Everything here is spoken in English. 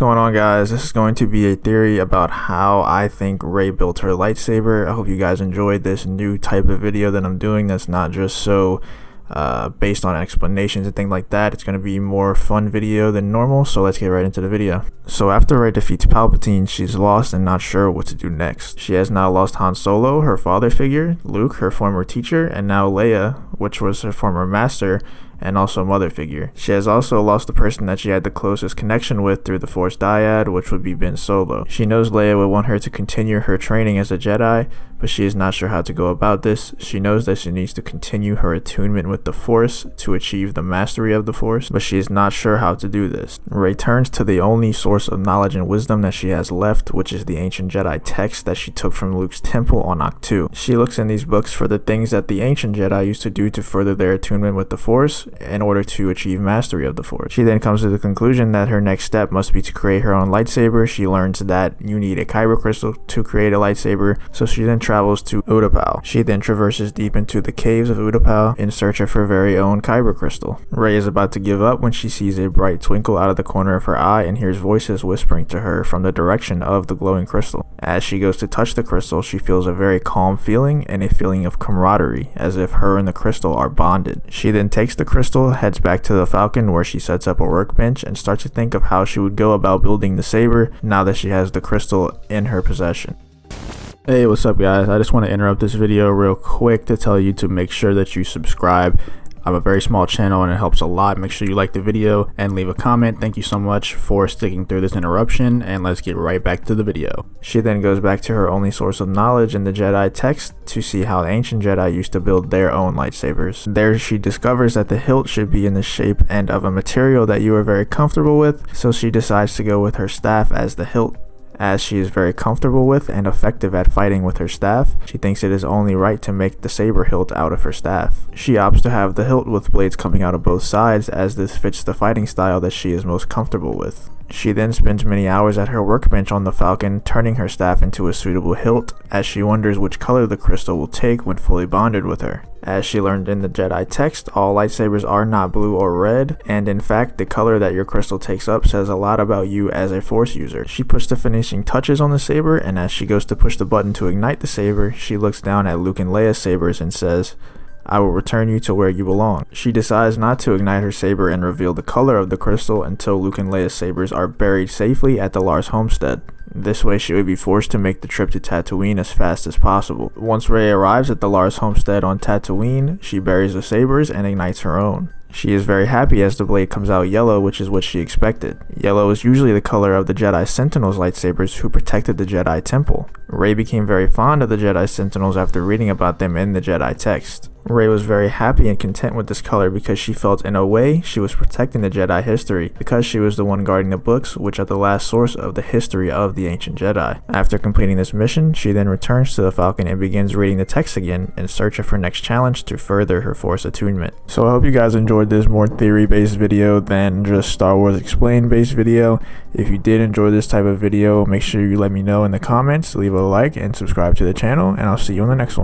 going on, guys? This is going to be a theory about how I think Rey built her lightsaber. I hope you guys enjoyed this new type of video that I'm doing that's not just so based on explanations and things like that. It's going to be more fun video than normal, so let's get right into the video. So after Rey defeats Palpatine, she's lost and not sure what to do next. She has now lost Han Solo, her father figure, Luke, her former teacher, and now Leia, which was her former master and also mother figure. She has also lost the person that she had the closest connection with through the Force dyad, which would be Ben Solo. She knows Leia would want her to continue her training as a Jedi, but she is not sure how to go about this. She knows that she needs to continue her attunement with the Force to achieve the mastery of the Force, but she is not sure how to do this. Rey turns to the only source of knowledge and wisdom that she has left, which is the ancient Jedi text that she took from Luke's temple on Ahch-To. She looks in these books for the things that the ancient Jedi used to do to further their attunement with the Force in order to achieve mastery of the Force. She then comes to the conclusion that her next step must be to create her own lightsaber. She learns that you need a kyber crystal to create a lightsaber, so she then travels to Utapau. She then traverses deep into the caves of Utapau in search of her very own kyber crystal. Rey is about to give up when she sees a bright twinkle out of the corner of her eye and hears voices whispering to her from the direction of the glowing crystal. As she goes to touch the crystal, she feels a very calm feeling and a feeling of camaraderie, as if her and the crystal are bonded. She then takes the crystal, heads back to the Falcon where she sets up a workbench and starts to think of how she would go about building the saber now that she has the crystal in her possession. Hey, what's up, guys? I just want to interrupt this video real quick to tell you to make sure that you subscribe. I'm a very small channel and it helps a lot. Make sure you like the video and leave a comment. Thank you so much for sticking through this interruption, and let's get right back to the video. She then goes back to her only source of knowledge in the Jedi text to see how the ancient Jedi used to build their own lightsabers. There she discovers that the hilt should be in the shape and of a material that you are very comfortable with, so she decides to go with her staff as the hilt. As she is very comfortable with and effective at fighting with her staff, she thinks it is only right to make the saber hilt out of her staff. She opts to have the hilt with blades coming out of both sides, as this fits the fighting style that she is most comfortable with. She then spends many hours at her workbench on the Falcon, turning her staff into a suitable hilt, as she wonders which color the crystal will take when fully bonded with her. As she learned in the Jedi text, all lightsabers are not blue or red, and in fact, the color that your crystal takes up says a lot about you as a Force user. She puts the finishing touches on the saber, and as she goes to push the button to ignite the saber, she looks down at Luke and Leia's sabers and says, "I will return you to where you belong." She decides not to ignite her saber and reveal the color of the crystal until Luke and Leia's sabers are buried safely at the Lars homestead. This way she would be forced to make the trip to Tatooine as fast as possible. Once Rey arrives at the Lars homestead on Tatooine, she buries the sabers and ignites her own. She is very happy as the blade comes out yellow, which is what she expected. Yellow is usually the color of the Jedi Sentinels lightsabers who protected the Jedi Temple. Rey became very fond of the Jedi Sentinels after reading about them in the Jedi text. Rey was very happy and content with this color because she felt in a way she was protecting the Jedi history, because she was the one guarding the books, which are the last source of the history of the ancient Jedi. After completing this mission, she then returns to the Falcon and begins reading the text again in search of her next challenge to further her Force attunement. So I hope you guys enjoyed this more theory based video than just Star Wars explained based video. If you did enjoy this type of video, make sure you let me know in the comments, leave a like and subscribe to the channel, and I'll see you on the next one.